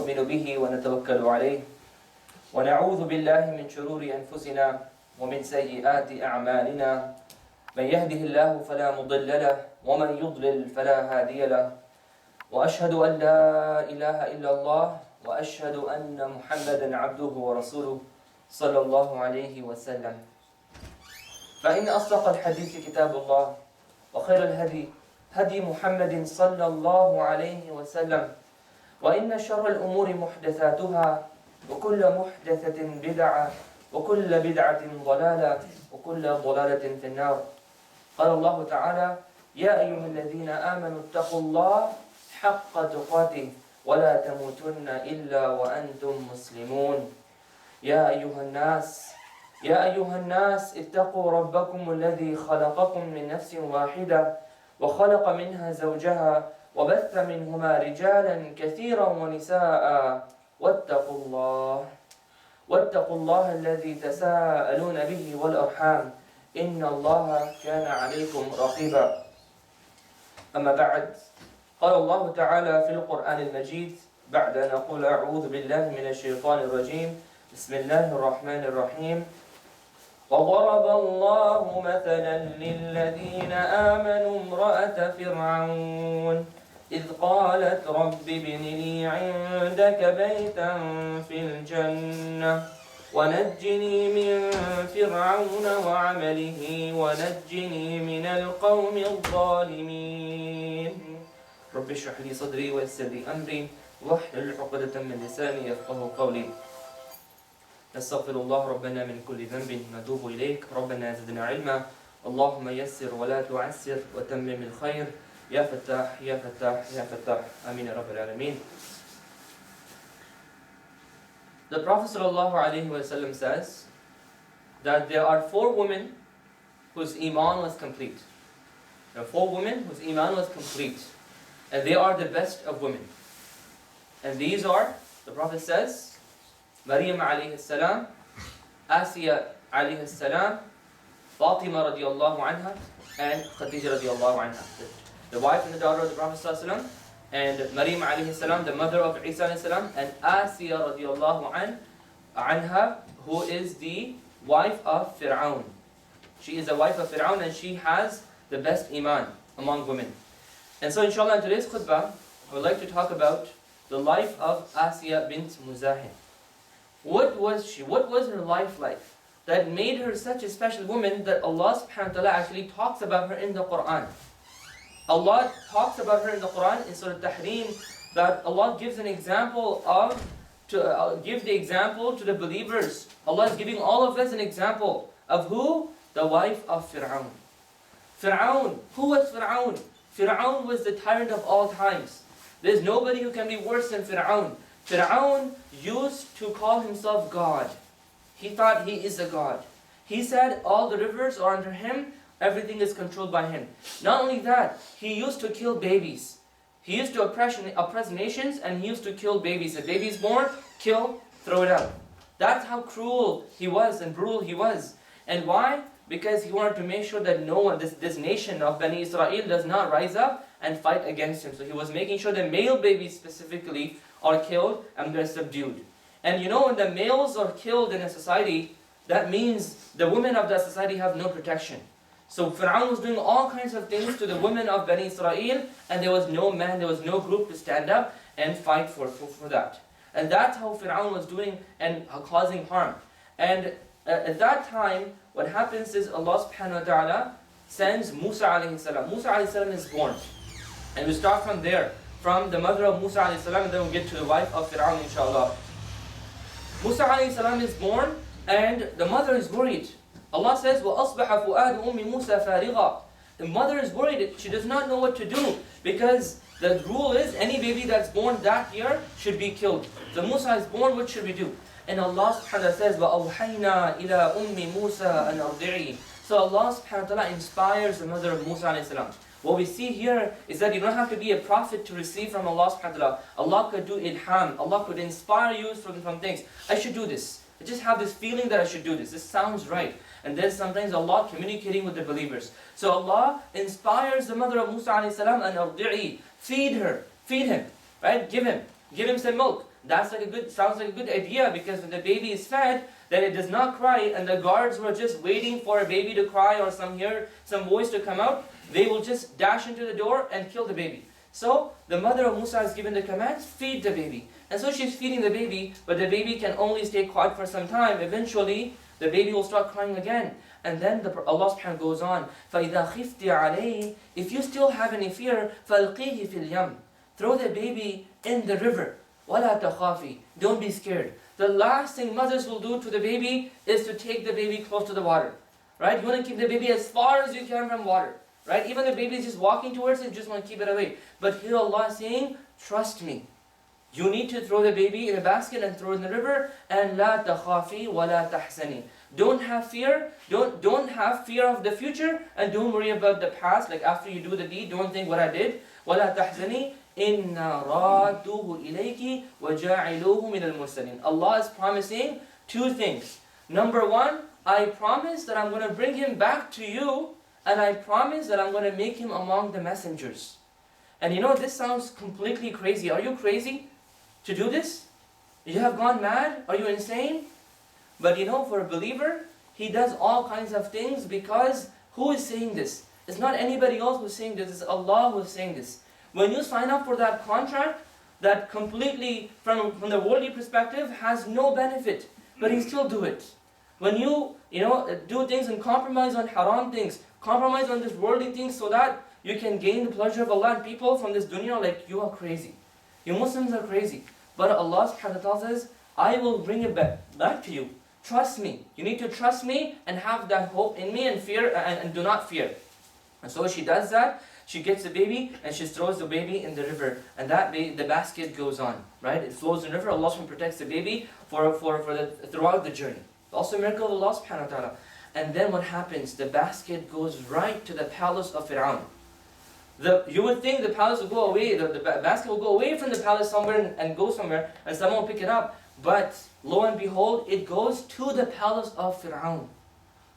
نؤمن به ونتوكل عليه ونعوذ بالله من شرور أنفسنا ومن سيئات أعمالنا من يهده الله فلا مضل له ومن يضلل فلا هادي له وأشهد أن لا إله إلا الله وأشهد أن محمدا عبده ورسوله صلى الله عليه وسلم. فإن أصدق الحديث كتاب الله وخير الهدي هدي محمد صلى الله عليه وسلم وإن شر الأمور محدثاتها وكل محدثة بدعة وكل بدعة ضلالة وكل ضلالة في النار. قال الله تعالى: يا أيها الذين آمنوا اتقوا الله حق تقاته ولا تموتن إلا وأنتم مسلمون. يا أيها الناس اتقوا ربكم الذي خلقكم من نفس واحدة وخلق منها زوجها وبث منهما رجالا كثيرا ونساء واتقوا الله الذي تساءلون به والأرحام إن الله كان عليكم رقيبا. أما بعد، قال الله تعالى في القرآن المجيد بعد أن نقول أعوذ بالله من الشيطان الرجيم بسم الله الرحمن الرحيم: وضرب الله مثلا للذين آمنوا امرأة فرعون إذ قالت رب ابن لي عندك بيتا في الجنة ونجني من فرعون وعمله ونجني من القوم الظالمين. رب اشرح لي صدري ويسر لي أمري واحلل عقدة من لساني يفقهوا قولي. نستغفر الله ربنا من كل ذنب ونتوب إليك. ربنا زدنا علما اللهم يسر ولا تعسر وتمم الخير يا فتاح يا فتاح يا فتاح آمين يا رب العالمين. The Prophet ﷺ says that there are 4 women whose iman was complete. There are 4 women whose iman was complete, and they are the best of women. And these are, the Prophet says, Maryam alayhi salam, Aasiah alayhi salam, Fatima radiallahu anha, and Khadija radiallahu anha. The wife and the daughter of the Prophet ﷺ, and Maryam alayhi salam, the mother of Isa alayhi salam, and Aasiah radiallahu anha, who is the wife of Fir'awn. She is the wife of Fir'awn and she has the best iman among women. And so inshallah in today's khutbah, I would like to talk about the life of Aasiah bint Muzahim. What was she? What was her life like that made her such a special woman that Allah subhanahu wa ta'ala actually talks about her in the Quran? Allah talks about her in the Quran in Surah Al-Tahreem, that Allah gives an example give the example to the believers. Allah is giving all of us an example of who? The wife of Fir'awn. Fir'awn. Who was Fir'awn? Fir'awn was the tyrant of all times. There's nobody who can be worse than Fir'awn. Fir'awn used to call himself God. He thought he is a God. He said all the rivers are under him, everything is controlled by him. Not only that, he used to kill babies. He used to oppress nations and he used to kill babies. If baby is born, kill, throw it out. That's how cruel he was and brutal he was. And why? Because he wanted to make sure that no one, this nation of Bani Israel does not rise up and fight against him. So he was making sure that male babies specifically are killed and they're subdued. And you know, when the males are killed in a society, that means the women of that society have no protection. So Fir'aun was doing all kinds of things to the women of Bani Israel, and there was no man, there was no group to stand up and fight for that. And that's how Fir'aun was doing and causing harm. And at that time, what happens is Allah subhanahu wa ta'ala sends Musa alayhi salam. Musa alayhi salam is born. And we start from there, from the mother of Musa alayhi salam, and then we'll get to the wife of Fir'aun inshallah. Musa alayhi salam is born, and the mother is worried. Allah says, وَأَصْبَحَ فُؤَادُ أُمِّ مُوسَى فَارِغًا. The mother is worried, she does not know what to do, because the rule is any baby that's born that year should be killed. So Musa is born, what should we do? And Allah subhanahu wa ta'ala says, وَأَوْحَيْنَا إِلَىٰ أُمِّ مُوسَى أَنْ أَرْضِعِي. So Allah subhanahu wa ta'ala inspires the mother of Musa alayhi salam. What we see here is that you don't have to be a prophet to receive from Allah subhanahu wa ta'ala. Allah could do ilham. Allah could inspire you from things. I should do this. I just have this feeling that I should do this. This sounds right. And then sometimes Allah communicating with the believers. So Allah inspires the mother of Musa alayhi salam, and ardi'i, feed him, right? Give him some milk. sounds like a good idea, because when the baby is fed, then it does not cry, and the guards were just waiting for a baby to cry or some voice to come out. They will just dash into the door and kill the baby. So the mother of Musa is given the command, feed the baby. And so she's feeding the baby, but the baby can only stay quiet for some time. Eventually, the baby will start crying again. And then Allah subhanahu goes on, فَإِذَا خِفْتِ عَلَيْهِ, if you still have any fear, فَالْقِيهِ فِي الْيَمِّ, throw the baby in the river. وَلَا تَخَافِي, don't be scared. The last thing mothers will do to the baby is to take the baby close to the water. Right? You want to keep the baby as far as you can from water. Right? Even the baby is just walking towards it, you just want to keep it away. But here Allah is saying, trust me. You need to throw the baby in a basket and throw it in the river. And لا تخافي ولا تحزني. Don't have fear. Don't have fear of the future, and don't worry about the past. Like after you do the deed, don't think what I did. ولا تحزني إِنَّا رَادُوهُ إِلَيْكِ وَجَاعِلُوهُ مِنَ الْمُرْسَلِينَ. Allah is promising two things. Number one, I promise that I'm going to bring him back to you, and I promise that I'm going to make him among the messengers. And you know, this sounds completely crazy. Are you crazy to do this? You have gone mad? Are you insane? But you know, for a believer, he does all kinds of things, because who is saying this? It's not anybody else who's saying this, it's Allah who's saying this. When you sign up for that contract, that completely, from the worldly perspective, has no benefit, but you still do it. When you do things and compromise on haram things, compromise on this worldly things so that you can gain the pleasure of Allah and people from this dunya, like you are crazy. You Muslims are crazy. But Allah subhanahu wa ta'ala says, I will bring it back to you. Trust me. You need to trust me and have that hope in me, and fear and do not fear. And so she does that. She gets the baby and she throws the baby in the river, and the basket goes on, right? It flows in the river. Allah subhanahu protects the baby throughout the journey. Also a miracle of Allah subhanahu wa ta'ala. And then what happens? The basket goes right to the palace of Fir'awn. You would think the palace will go away, the basket will go away from the palace somewhere and go somewhere, and someone will pick it up. But lo and behold, it goes to the palace of Fir'awn.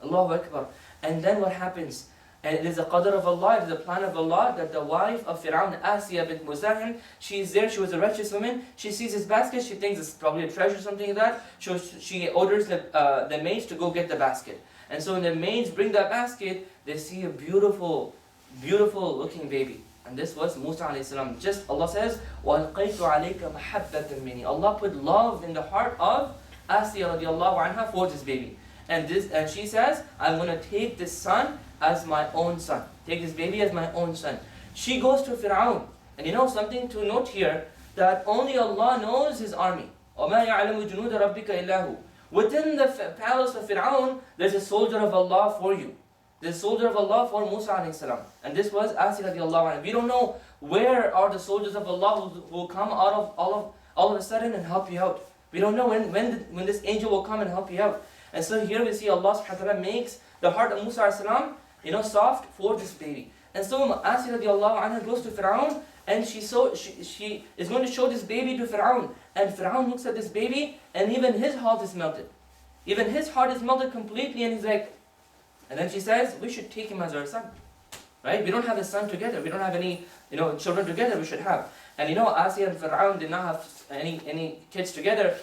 Allahu Akbar. And then what happens? And it is a qadr of Allah, it is a plan of Allah, that the wife of Fir'awn, Aasiah bint Muzahim, she is there, she was a righteous woman, she sees this basket, she thinks it's probably a treasure or something like that, she orders the maids to go get the basket. And so when the maids bring that basket, they see a beautiful, beautiful looking baby. And this was Musa alayhi salam. Just Allah says, وَأَلْقَيْتُ عَلَيْكَ مَحَبَّةً مِّنِي. Allah put love in the heart of Aasiah radiallahu anha for this baby. And she says, I'm going to take this son as my own son. Take this baby as my own son. She goes to Fir'awn. And you know something to note here, that only Allah knows his army. وَمَا يَعْلَمُ جُنُودَ رَبِّكَ إِلَّا هُ. Within the palace of Fir'awn, there's a soldier of Allah for you. There's a soldier of Allah for Musa alayhi salam. And this was Aasiah radiallahu anha. We don't know where are the soldiers of Allah who will come out of all of a sudden and help you out. We don't know when this angel will come and help you out. And so here we see Allah subhanahu wa ta'ala makes the heart of Musa alayhi salam, soft for this baby. And so Aasiah radiallahu anha goes to Fir'awn, and she is going to show this baby to Fir'awn. And Fir'awn looks at this baby, and even his heart is melted. Even his heart is melted completely, and he's like, and then she says, we should take him as our son. Right? We don't have a son together. We don't have any children together we should have. And Aasiah and Fir'awn did not have any kids together.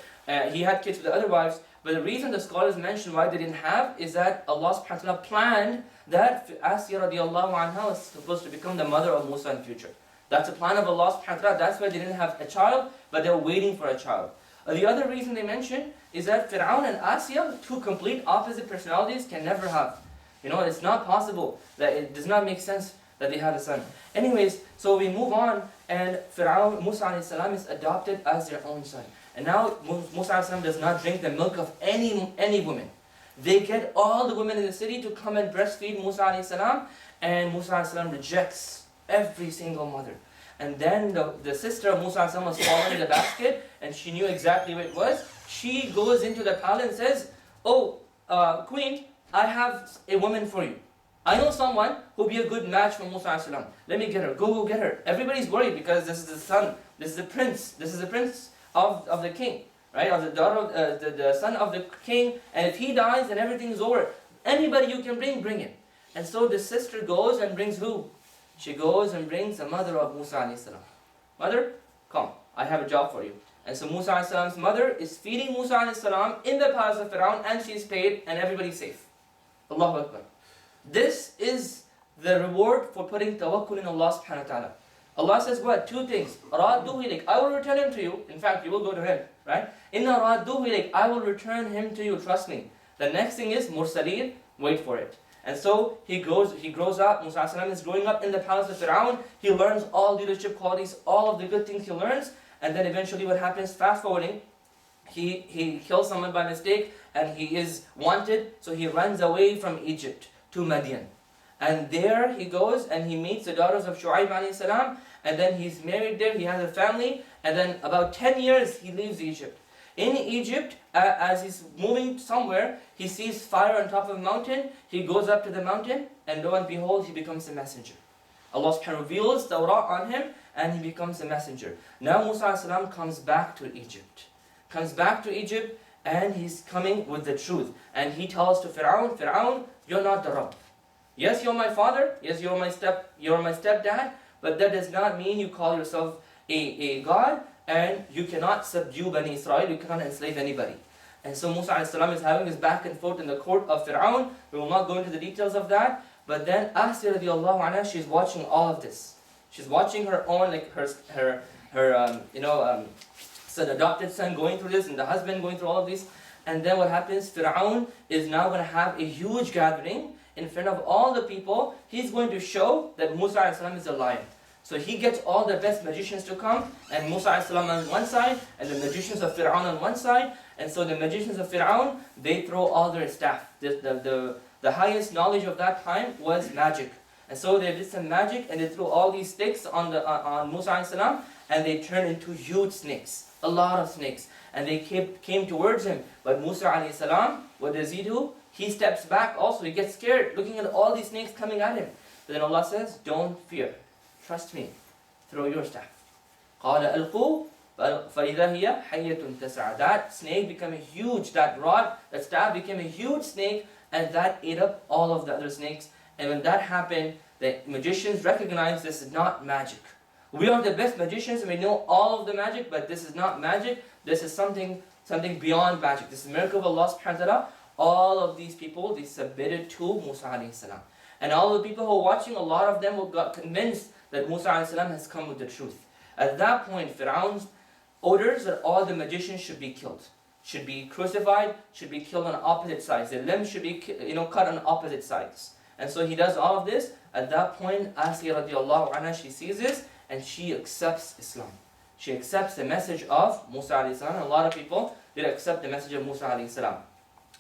He had kids with the other wives. But the reason the scholars mention why they didn't have is that Allah subhanahu wa ta'ala planned that Aasiah radiallahu anha was supposed to become the mother of Musa in the future. That's a plan of Allah subhanahu wa ta'ala. That's why they didn't have a child, but they were waiting for a child. The other reason they mention is that Fir'aun and Aasiah, two complete opposite personalities, can never have. It's not possible. That it does not make sense that they had a son. Anyways, so we move on, and Fir'aun, Musa alayhi salam, is adopted as their own son. And now Musa alayhi salam does not drink the milk of any woman. They get all the women in the city to come and breastfeed Musa alayhi salam, and Musa alayhi salam rejects every single mother. And then the sister of Musa alayhi salam was following the basket, and she knew exactly what it was. She goes into the palace and says, "Oh, queen, I have a woman for you. I know someone who will be a good match for Musa alayhi salam. Let me get her. Go get her." Everybody's worried because this is the son, this is the prince, this is the prince of the king, right? Of the daughter of the son of the king. And if he dies, then everything is over. Anybody you can bring him. And so the sister goes and brings who? She goes and brings the mother of Musa alayhi salam. Mother, come, I have a job for you. And so Musa a.s.'s mother is feeding Musa a.s. in the palace of Fir'aun, and she's paid, and everybody's safe. Allahu Akbar. This is the reward for putting tawakkul in Allah subhanahu wa ta'ala. Allah says what? Two things. Radduhu ilayk. I will return him to you. In fact, you will go to him. Right? Inna radduhu ilayk. I will return him to you. Trust me. The next thing is mursaleen. Wait for it. And so he grows up. Musa a.s. is growing up in the palace of Fir'aun. He learns all leadership qualities, all of the good things he learns. And then eventually what happens, fast forwarding, he kills someone by mistake and he is wanted. So he runs away from Egypt to Madian. And there he goes and he meets the daughters of Shu'aib alayhi salam, and then he's married there, he has a family, and then about 10 years he leaves Egypt. In Egypt, as he's moving somewhere, he sees fire on top of a mountain. He goes up to the mountain, and lo and behold, he becomes a messenger. Allah subhanahu wa ta'ala reveals the Tawrah on him, and he becomes a messenger. Now Musa alayhi salam comes back to Egypt. And he's coming with the truth. And he tells to Fir'aun, Fir'aun, you're not the Rabb. Yes, you're my father. Yes, you're my stepdad. But that does not mean you call yourself a God, and you cannot subdue Bani Israel. You cannot enslave anybody. And so Musa a.s. is having his back and forth in the court of Fir'aun. We will not go into the details of that. But then Aasiah radiallahu anha, she's watching all of this. She's watching her own, like her son, adopted son going through this, and the husband going through all of this. And then what happens? Fir'aun is now going to have a huge gathering in front of all the people. He's going to show that Musa a.s. is a liar. So he gets all the best magicians to come, and Musa a.s. on one side, and the magicians of Fir'aun on one side. And so the magicians of Fir'aun, they throw all their staff. The highest knowledge of that time was magic. And so they did some magic, and they threw all these sticks on Musa a.s. and they turned into huge snakes. A lot of snakes. And they came towards him. But Musa a.s., what does he do? He steps back also. He gets scared looking at all these snakes coming at him. But then Allah says, don't fear. Trust me. Throw your staff. قَالَ أَلْقُوا فَإِذَا هِيَ حَيَّةٌ تَسْعَى. That snake became a huge, that staff became a huge snake, and that ate up all of the other snakes. And when that happened, the magicians recognized this is not magic. We are the best magicians and we know all of the magic, but this is not magic. This is something beyond magic. This is a miracle of Allah subhanahu wa ta'ala. All of these people, they submitted to Musa alayhi salam. And all the people who are watching, a lot of them got convinced that Musa alayhi salam has come with the truth. At that point, Fir'aun orders that all the magicians should be killed. Should be crucified, should be killed on opposite sides. Their limbs should be cut on opposite sides. And so he does all of this. At that point, Aasiah radiallahu anha, she sees this and she accepts Islam. She accepts the message of Musa alayhi salam. And a lot of people did accept the message of Musa alayhi salam.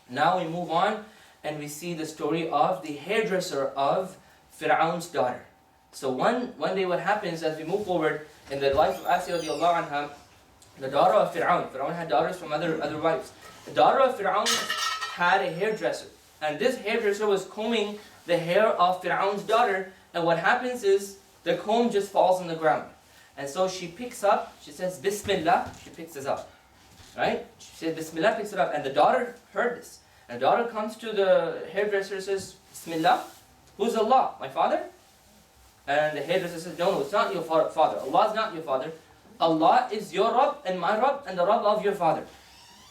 Now we move on and we see the story of the hairdresser of Fir'aun's daughter. So one day what happens as we move forward in the life of Aasiah radiallahu anha, the daughter of Fir'aun. Fir'aun had daughters from other wives. The daughter of Fir'aun had a hairdresser. And this hairdresser was combing the hair of Fir'aun's daughter. And what happens is the comb just falls on the ground. And so she picks up, she says, Bismillah, she picks this up. Right? She says, Bismillah, picks it up. And the daughter heard this. And the daughter comes to the hairdresser and says, Bismillah, who's Allah? My father? And the hairdresser says, no, it's not your father. Allah is not your father. Allah is your Rabb and my Rabb and the Rabb of your father.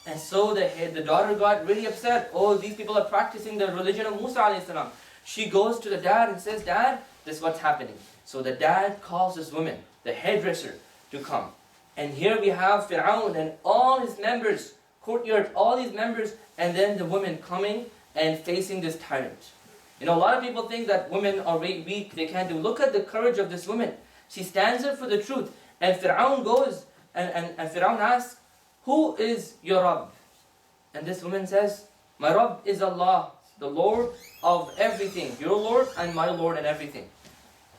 And so the daughter got really upset. Oh, these people are practicing the religion of Musa alayhi salam. She goes to the dad and says, Dad, this is what's happening. So the dad calls this woman, the hairdresser, to come. And here we have Fir'aun and all his members, courtyard, all these members, and then the woman coming and facing this tyrant. A lot of people think that women are weak, they can't do. Look at the courage of this woman. She stands up for the truth. And Fir'aun goes and Fir'aun asks, who is your Rabb? And this woman says, my Rabb is Allah, the Lord of everything. Your Lord and my Lord and everything.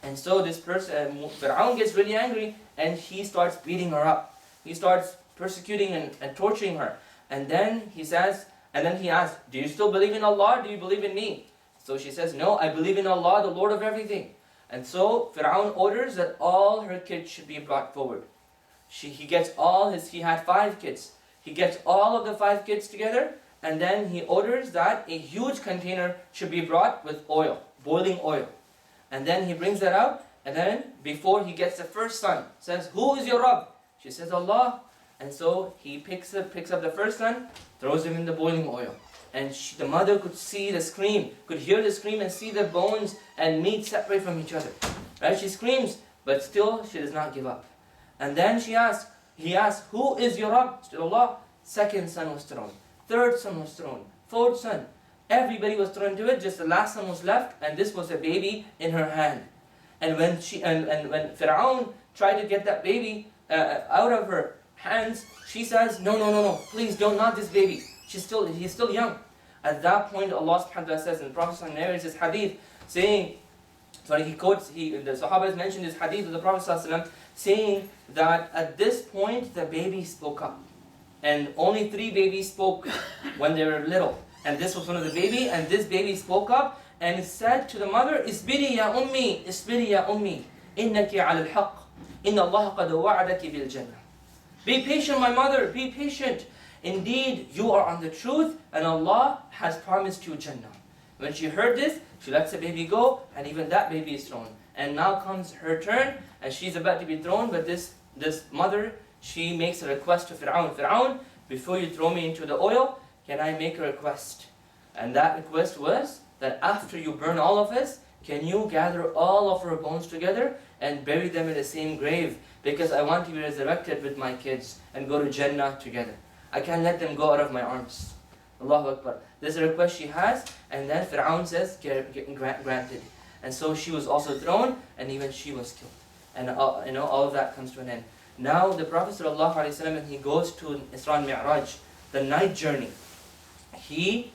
And so this person, Fir'aun gets really angry and he starts beating her up. He starts persecuting and torturing her. And then he asks, do you still believe in Allah or do you believe in me? So she says, no, I believe in Allah, the Lord of everything. And so Fir'aun orders that all her kids should be brought forward. He had 5 kids. He gets all of the 5 kids together, and then he orders that a huge container should be brought with oil, boiling oil. And then he brings that out, and then before he gets the first son, says, who is your Rabb? She says, Allah. And so he picks up the first son, throws him in the boiling oil. And the mother could see the scream, could hear the scream and see the bones and meat separate from each other. Right? She screams, but still she does not give up. And then he asks, who is your Rabb? Allah. Second son was thrown. Third son was thrown. Fourth son. Everybody was thrown into it, just the last son was left, and this was a baby in her hand. And when when Fir'awn tried to get that baby out of her hands, she says, no, please don't, not this baby. He's still young. At that point, Allah subhanahu wa ta'ala says, and the Prophet narrates this hadith, saying, the Sahabas mentioned this hadith of the Prophet ﷺ, saying that at this point, the baby spoke up. And only 3 babies spoke when they were little. And this was one of the baby, and this baby spoke up, and said to the mother, Isbiri ya ummi, innaki ala al-haq, inna Allah qad wa'adaki bil jannah. Be patient, my mother, be patient. Indeed, you are on the truth, and Allah has promised you Jannah. When she heard this, she lets the baby go, and even that baby is thrown. And now comes her turn, and she's about to be thrown, but this mother, she makes a request to Fir'awn. Fir'awn, before you throw me into the oil, can I make a request? And that request was that after you burn all of us, can you gather all of our bones together and bury them in the same grave? Because I want to be resurrected with my kids and go to Jannah together. I can't let them go out of my arms. Allahu Akbar. This is a request she has, and then Fir'aun says, granted. And so she was also thrown, and even she was killed. And all of that comes to an end. Now the Prophet ﷺ, when he goes to Isra and Mi'raj, the night journey, he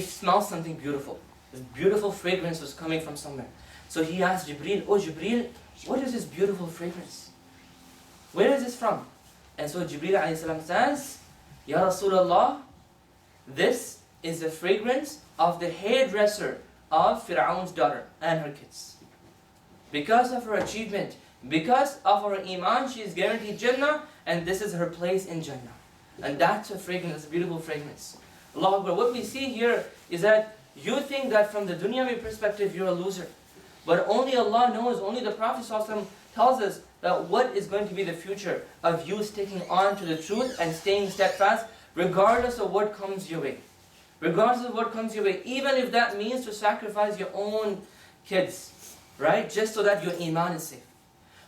smells something beautiful. This beautiful fragrance was coming from somewhere. So he asked Jibreel, oh Jibreel, what is this beautiful fragrance? Where is this from? And so Jibreel ﷺ says, Ya Rasulullah, this is the fragrance of the hairdresser of Fir'aun's daughter and her kids. Because of her achievement, because of her iman, she is guaranteed Jannah, and this is her place in Jannah. And that's a fragrance, a beautiful fragrance. Allahu Akbar. What we see here is that you think that from the dunyavi perspective you're a loser. But only Allah knows, only the Prophet ﷺ tells us that what is going to be the future of you sticking on to the truth and staying steadfast regardless of what comes your way. Regardless of what comes your way, even if that means to sacrifice your own kids, right? Just so that your iman is safe.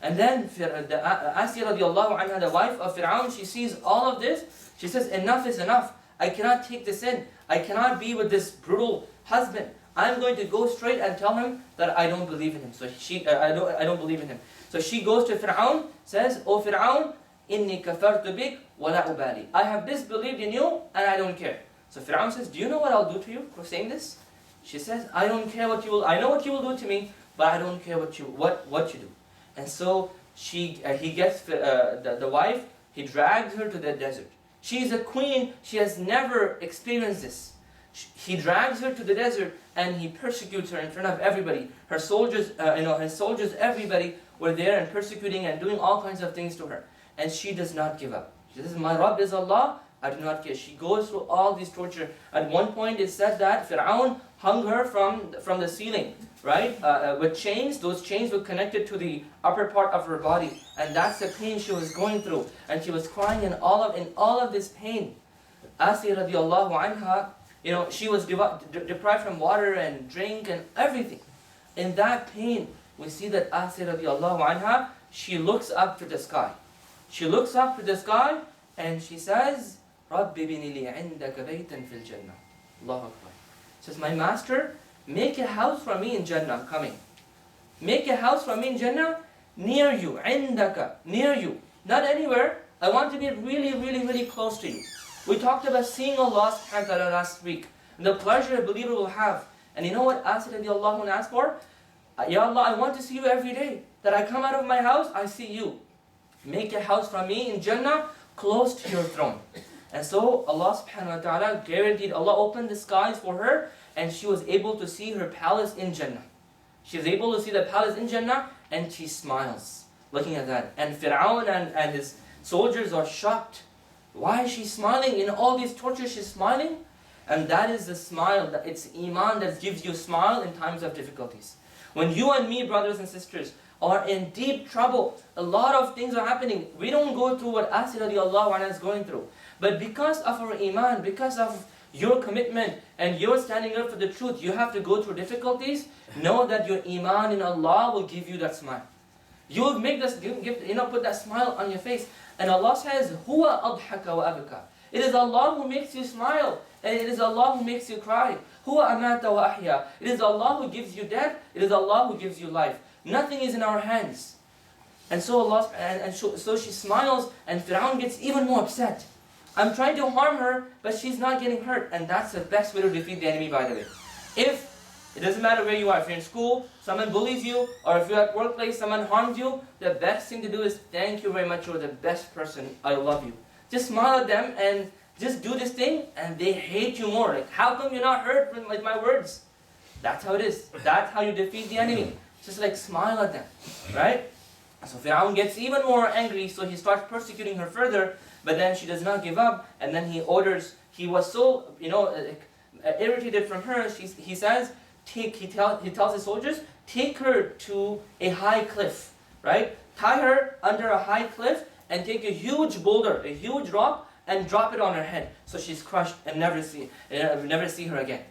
And then Aasiah radiallahu anha, the wife of Fir'aun, she sees all of this. She says, enough is enough. I cannot take this in. I cannot be with this brutal husband. I'm going to go straight and tell him that I don't believe in him. So I don't believe in him. So she goes to Fir'aun, says, O Fir'aun, inni kafartu bik wa la ubali. I have disbelieved in you and I don't care. So Fir'aun says, do you know what I'll do to you for saying this? She says, I don't care what you will. I know what you will do to me, but I don't care what you do. And so he gets the wife. He drags her to the desert. She is a queen. She has never experienced this. He drags her to the desert and he persecutes her in front of everybody. Her soldiers, his soldiers, everybody were there and persecuting and doing all kinds of things to her. And she does not give up. She says, my Rabb is Allah. I do not care. She goes through all these torture. At one point it said that Fir'aun hung her from the ceiling, right? With chains. Those chains were connected to the upper part of her body. And that's the pain she was going through. And she was crying in all of this pain. Aasiah radiallahu anha, she was deprived from water and drink and everything. In that pain, we see that Aasiah radiallahu anha, she looks up to the sky. She looks up to the sky and she says, Rabbi bini li indaka baytan fil Jannah. Allahu Akbar. Says, my master, make a house for me in Jannah, coming. Make a house for me in Jannah, near you, indaka, near you. Not anywhere. I want to be really, really, really close to you. We talked about seeing Allah subhanahu wa ta'ala last week. And the pleasure a believer will have. And you know what Aasiah radiallahu anha asked for? Ya Allah, I want to see you every day. That I come out of my house, I see you. Make a house for me in Jannah, close to your throne. And so Allah subhanahu wa ta'ala guaranteed, Allah opened the skies for her, and she was able to see her palace in Jannah. She was able to see the palace in Jannah, and she smiles, looking at that. And Fir'aun and his soldiers are shocked. Why is she smiling? In all these tortures, she's smiling? And that is the smile, it's iman that gives you a smile in times of difficulties. When you and me, brothers and sisters, are in deep trouble. A lot of things are happening. We don't go through what Aasiah radiallahu anha is going through. But because of our iman, because of your commitment and your standing up for the truth, you have to go through difficulties. Know that your iman in Allah will give you that smile. You will make this, put that smile on your face. And Allah says, Huwa adhaka wa abka. It is Allah who makes you smile. And it is Allah who makes you cry. Huwa amata wa ahya. It is Allah who gives you death. It is Allah who gives you life. Nothing is in our hands. And so so she smiles, and Fir'aun gets even more upset. I'm trying to harm her, but she's not getting hurt. And that's the best way to defeat the enemy, by the way. It doesn't matter where you are. If you're in school, someone bullies you, or if you're at workplace, someone harms you, the best thing to do is, thank you very much, you're the best person, I love you. Just smile at them and just do this thing, and they hate you more. Like, how come you're not hurt with my words? That's how it is. That's how you defeat the enemy. Just like smile at them, right? So Fir'aun gets even more angry, so he starts persecuting her further, but then she does not give up, and then he was so, irritated from her, he says, he tells his soldiers, take her to a high cliff, right? Tie her under a high cliff, and take a huge boulder, a huge rock, and drop it on her head, so she's crushed and never see her again.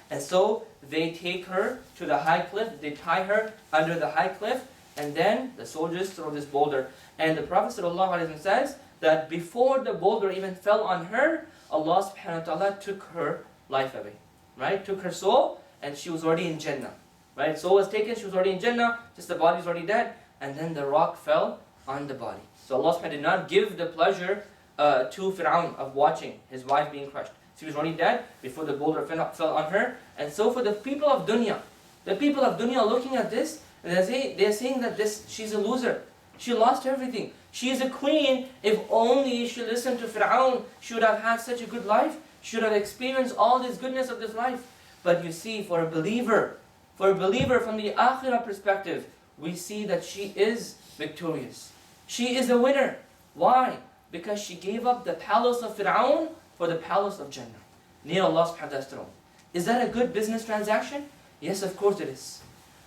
And so they take her to the high cliff, they tie her under the high cliff, and then the soldiers throw this boulder. And the Prophet ﷺ says that before the boulder even fell on her, Allah subhanahu wa ta'ala took her life away, right? Took her soul, and she was already in Jannah, right? Soul was taken, she was already in Jannah, just the body was already dead, and then the rock fell on the body. So Allah subhanahu wa ta'ala did not give the pleasure to Fir'aun of watching his wife being crushed. She was already dead before the boulder fell on her. And so for the people of dunya looking at this, and they're saying that she's a loser. She lost everything. She is a queen. If only she listened to Fir'aun, she would have had such a good life. She would have experienced all this goodness of this life. But you see, for a believer from the akhirah perspective, we see that she is victorious. She is a winner. Why? Because she gave up the palace of Fir'aun for the palace of Jannah, near Allah subhanahu wa ta'ala's throne. Is that a good business transaction? Yes, of course it is.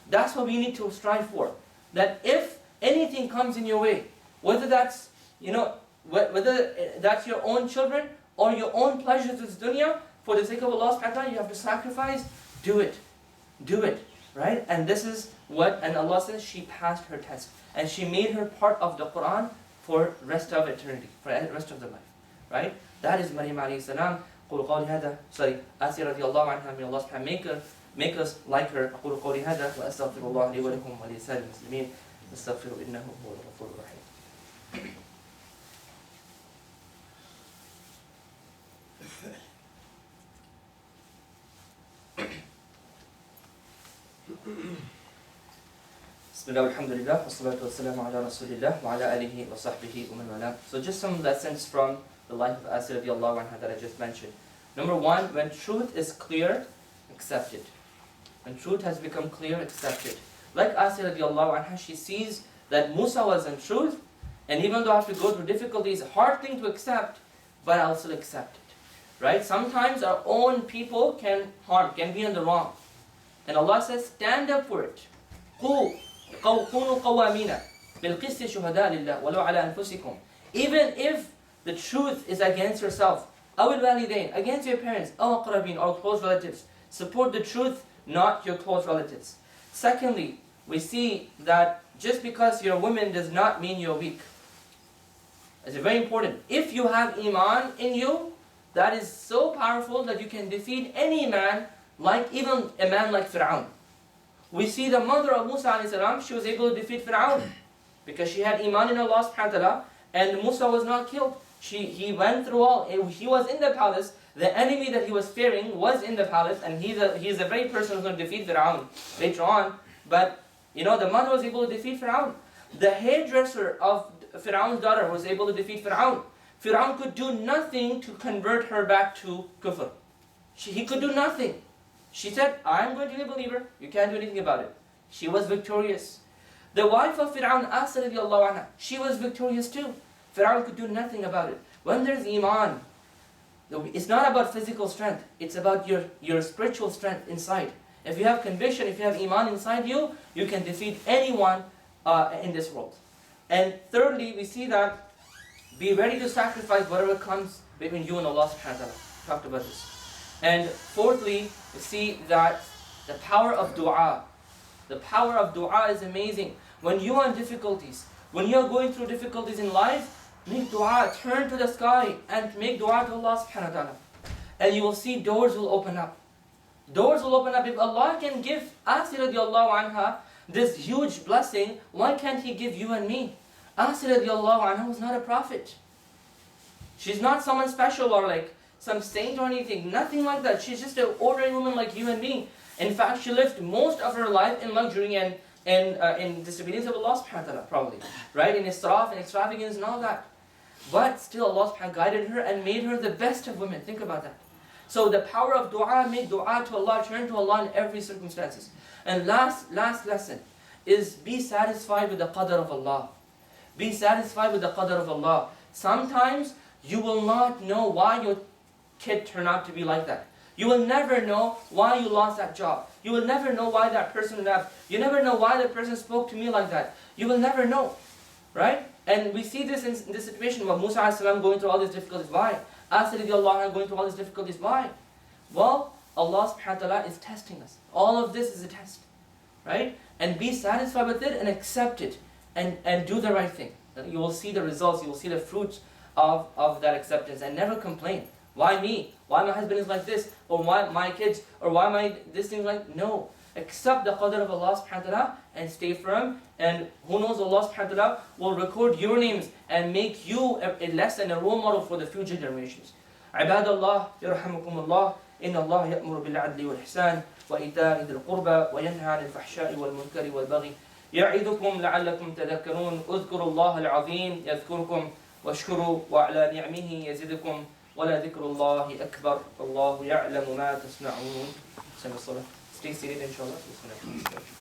That's what we need to strive for. That if anything comes in your way, whether that's your own children or your own pleasures with dunya, for the sake of Allah subhanahu wa ta'ala, you have to sacrifice, do it. Do it. Right? And this is and Allah says she passed her test. And she made her part of the Quran for rest of eternity, for the rest of the life. Right? That is Maryam alayhi salam. Aasiah radiallahu anha, may Allah subhanahu make us like her. أقول قولي هذا وأستغفر الله لي ولكم ولسائر المسلمين استغفروا إنه هو الغفور الرحيم. Bismillah, alhamdulillah, wassalatu wassalamu ala rasulillah wa ala alihi wa sahbihi wa man wala. So just some lessons from the life of Aasiah radiallahu anha that I just mentioned. Number one, when truth is clear, accept it. When truth has become clear, accept it. Like Aasiah radiallahu anha, she sees that Musa was in truth, and even though I have to go through difficulties, hard thing to accept, but I'll still accept it. Right? Sometimes our own people can be in the wrong. And Allah says, stand up for it. كونوا قوامين بالقسط شهداء لله ولو على أنفسكم. Even if the truth is against yourself, أو الوالدين, against your parents, أو أقربين, or close relatives, support the truth, not your close relatives. Secondly, we see that just because you're a woman does not mean you're weak. It's very important. If you have iman in you, that is so powerful that you can defeat any man, even a man like Fir'aun. We see the mother of Musa alayhi salam, she was able to defeat Fir'aun because she had iman in Allah subhanahu wa ta'ala, and Musa was not killed. He went through he was in the palace, the enemy that he was fearing was in the palace, and he's the very person who's going to defeat Fir'aun later on. But the mother was able to defeat Fir'aun. The hairdresser of Fir'aun's daughter was able to defeat Fir'aun. Fir'aun could do nothing to convert her back to kufr. He could do nothing. She said, I'm going to be a believer. You can't do anything about it. She was victorious. The wife of Fir'aun, Aasiah radiallahu anha, she was victorious too. Fir'aun could do nothing about it. When there's iman, it's not about physical strength. It's about your spiritual strength inside. If you have conviction, if you have iman inside you, you can defeat anyone in this world. And thirdly, we see that be ready to sacrifice whatever comes between you and Allah subhanahu wa ta'ala. Talked about this. And fourthly, we see that the power of dua. The power of dua is amazing. When you are in difficulties, when you are going through difficulties in life, make dua, turn to the sky and make dua to Allah subhanahu wa ta'ala. And you will see doors will open up. Doors will open up. If Allah can give Aasiah radiallahu anha this huge blessing, why can't He give you and me? Aasiah radiallahu anha was not a prophet. She's not someone special or like some saint or anything. Nothing like that. She's just an ordinary woman like you and me. In fact, she lived most of her life in luxury and in disobedience of Allah subhanahu wa ta'ala, probably. Right? In israf and extravagance and all that. But still Allah subhanahu wa ta'ala guided her and made her the best of women. Think about that. So the power of dua, make dua to Allah, turn to Allah in every circumstances. And last lesson is be satisfied with the qadr of Allah. Be satisfied with the qadr of Allah. Sometimes you will not know why your kid turned out to be like that. You will never know why you lost that job. You will never know why that person left. You never know why that person spoke to me like that. You will never know. Right? And we see this in this situation where Musa a.s. going through all these difficulties. Why? Aasiah radiallahu anha going through all these difficulties. Why? Well, Allah subhanahu wa ta'ala is testing us. All of this is a test. Right? And be satisfied with it and accept it. And do the right thing. You will see the results. You will see the fruits of that acceptance. And never complain. Why me? Why my husband is like this? Or why my kids? Or why my this thing like? No. Accept the qadr of Allah subhanahu wa ta'ala and stay firm. And who knows, Allah subhanahu wa ta'ala will record your names and make you a lesson, a role model for the future generations. Ibadallah, yarhamukumullah. إن الله يأمر بالعدل والإحسان وإيتاء ذي القربى وينهى عن الفحشاء والمنكر والبغي يعظكم لعلكم تذكرون اذكروا الله العظيم يذكركم واشكروا وعلى نعمه يزدكم ولذكر الله أكبر والله يعلم ما تصنعون. Stay seated inshallah.